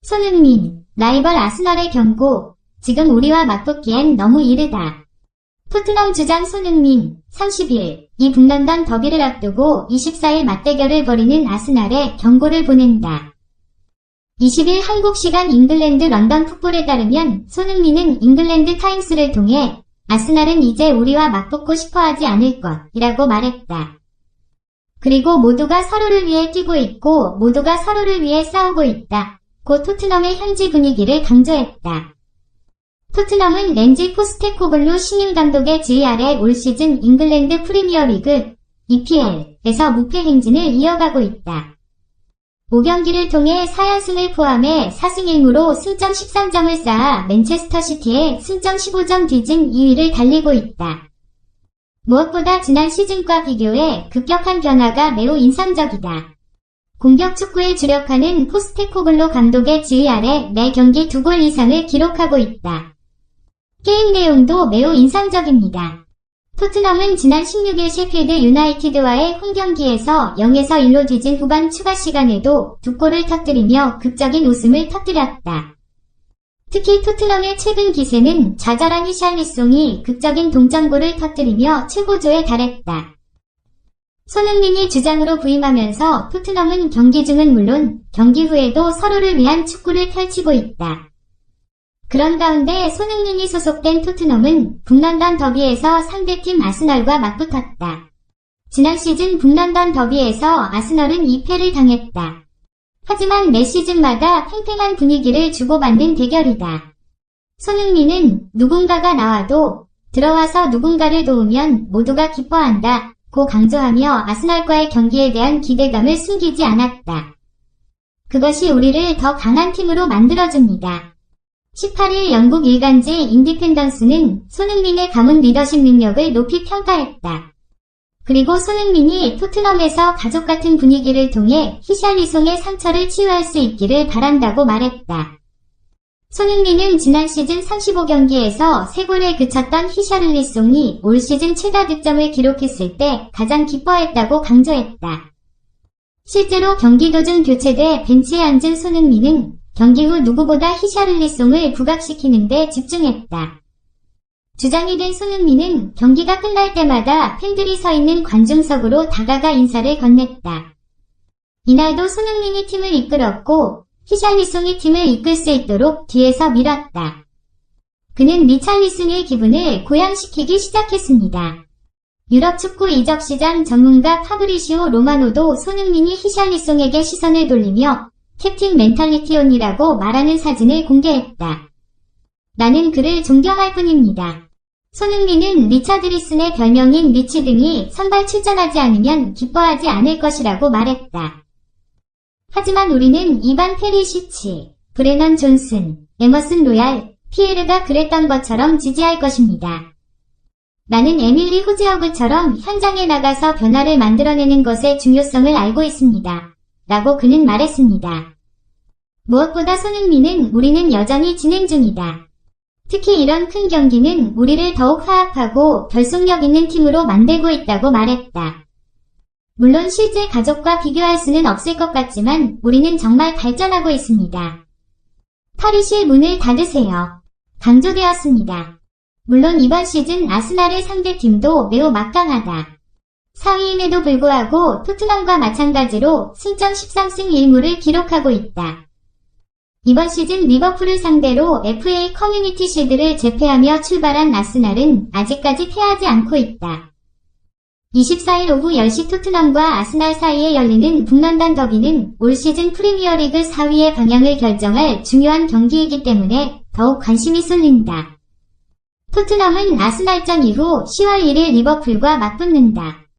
손흥민, 라이벌 아스널의 경고. 지금 우리와 맞붙기엔 너무 이르다. 토트넘 주장 손흥민, 30일, 이 북런던 더비를 앞두고 24일 맞대결을 벌이는 아스날에 경고를 보낸다. 20일 한국 시간 잉글랜드 런던 풋볼에 따르면 손흥민은 잉글랜드 타임스를 통해 아스날은 이제 우리와 맞붙고 싶어하지 않을 것이라고 말했다. 그리고 모두가 서로를 위해 뛰고 있고 모두가 서로를 위해 싸우고 있다. 고 토트넘의 현지 분위기를 강조했다. 토트넘은 렌지 포스테코글루 신임 감독의 지휘 아래 올 시즌 잉글랜드 프리미어리그 EPL에서 무패 행진을 이어가고 있다. 5경기를 통해 4연승을 포함해 4승 1무로 승점 13점을 쌓아 맨체스터 시티의 승점 15점 뒤진 2위를 달리고 있다. 무엇보다 지난 시즌과 비교해 급격한 변화가 매우 인상적이다. 공격 축구에 주력하는 포스테코글루 감독의 지휘 아래 매 경기 2골 이상을 기록하고 있다. 게임 내용도 매우 인상적입니다. 토트넘은 지난 16일 셰필드 유나이티드와의 홈경기에서 0에서 1로 뒤진 후반 추가 시간에도 2골을 터뜨리며 극적인 웃음을 터뜨렸다. 특히 토트넘의 최근 기세는 좌절한 히샬리송이 극적인 동점골을 터뜨리며 최고조에 달했다. 손흥민이 주장으로 부임하면서 토트넘은 경기 중은 물론 경기 후에도 서로를 위한 축구를 펼치고 있다. 그런 가운데 손흥민이 소속된 토트넘은 북런던 더비에서 상대팀 아스널과 맞붙었다. 지난 시즌 북런던 더비에서 아스널은 2패를 당했다. 하지만 매 시즌마다 팽팽한 분위기를 주고받는 대결이다. 손흥민은 누군가가 나와도 들어와서 누군가를 도우면 모두가 기뻐한다 고 강조하며 아스널과의 경기에 대한 기대감을 숨기지 않았다. 그것이 우리를 더 강한 팀으로 만들어줍니다. 18일 영국 일간지 인디펜던스는 손흥민의 가문 리더십 능력을 높이 평가했다. 그리고 손흥민이 토트넘에서 가족 같은 분위기를 통해 히샬리송의 상처를 치유할 수 있기를 바란다고 말했다. 손흥민은 지난 시즌 35경기에서 3골에 그쳤던 히샬리송이 올 시즌 최다 득점을 기록했을 때 가장 기뻐했다고 강조했다. 실제로 경기 도중 교체돼 벤치에 앉은 손흥민은 경기 후 누구보다 히샬리송을 부각시키는 데 집중했다. 주장이 된 손흥민은 경기가 끝날 때마다 팬들이 서 있는 관중석으로 다가가 인사를 건넸다. 이날도 손흥민이 팀을 이끌었고 히샬리송이 팀을 이끌 수 있도록 뒤에서 밀었다. 그는 리찰리송의 기분을 고양시키기 시작했습니다. 유럽 축구 이적 시장 전문가 파브리시오 로마노도 손흥민이 히샬리송에게 시선을 돌리며 캡틴 멘탈리티온이라고 말하는 사진을 공개했다. 나는 그를 존경할 뿐입니다. 손흥민은 리차드리슨의 별명인 리치 등이 선발 출전하지 않으면 기뻐하지 않을 것이라고 말했다. 하지만 우리는 이반 페리시치, 브레넌 존슨, 에머슨 로얄, 피에르가 그랬던 것처럼 지지할 것입니다. 나는 에밀리 후지어그처럼 현장에 나가서 변화를 만들어내는 것의 중요성을 알고 있습니다. 라고 그는 말했습니다. 무엇보다 손흥민은 우리는 여전히 진행 중이다. 특히 이런 큰 경기는 우리를 더욱 화합하고 결속력 있는 팀으로 만들고 있다고 말했다. 물론 실제 가족과 비교할 수는 없을 것 같지만 우리는 정말 발전하고 있습니다. 탈의실 문을 닫으세요. 강조되었습니다. 물론 이번 시즌 아스날의 상대팀도 매우 막강하다. 4위임에도 불구하고 토트넘과 마찬가지로 승점 13승 1무를 기록하고 있다. 이번 시즌 리버풀을 상대로 FA 커뮤니티 실드를 제패하며 출발한 아스날은 아직까지 패하지 않고 있다. 24일 오후 10시 토트넘과 아스날 사이에 열리는 북런던 더비는 올 시즌 프리미어리그 4위의 방향을 결정할 중요한 경기이기 때문에 더욱 관심이 쏠린다. 토트넘은 아스날전 이후 10월 1일 리버풀과 맞붙는다.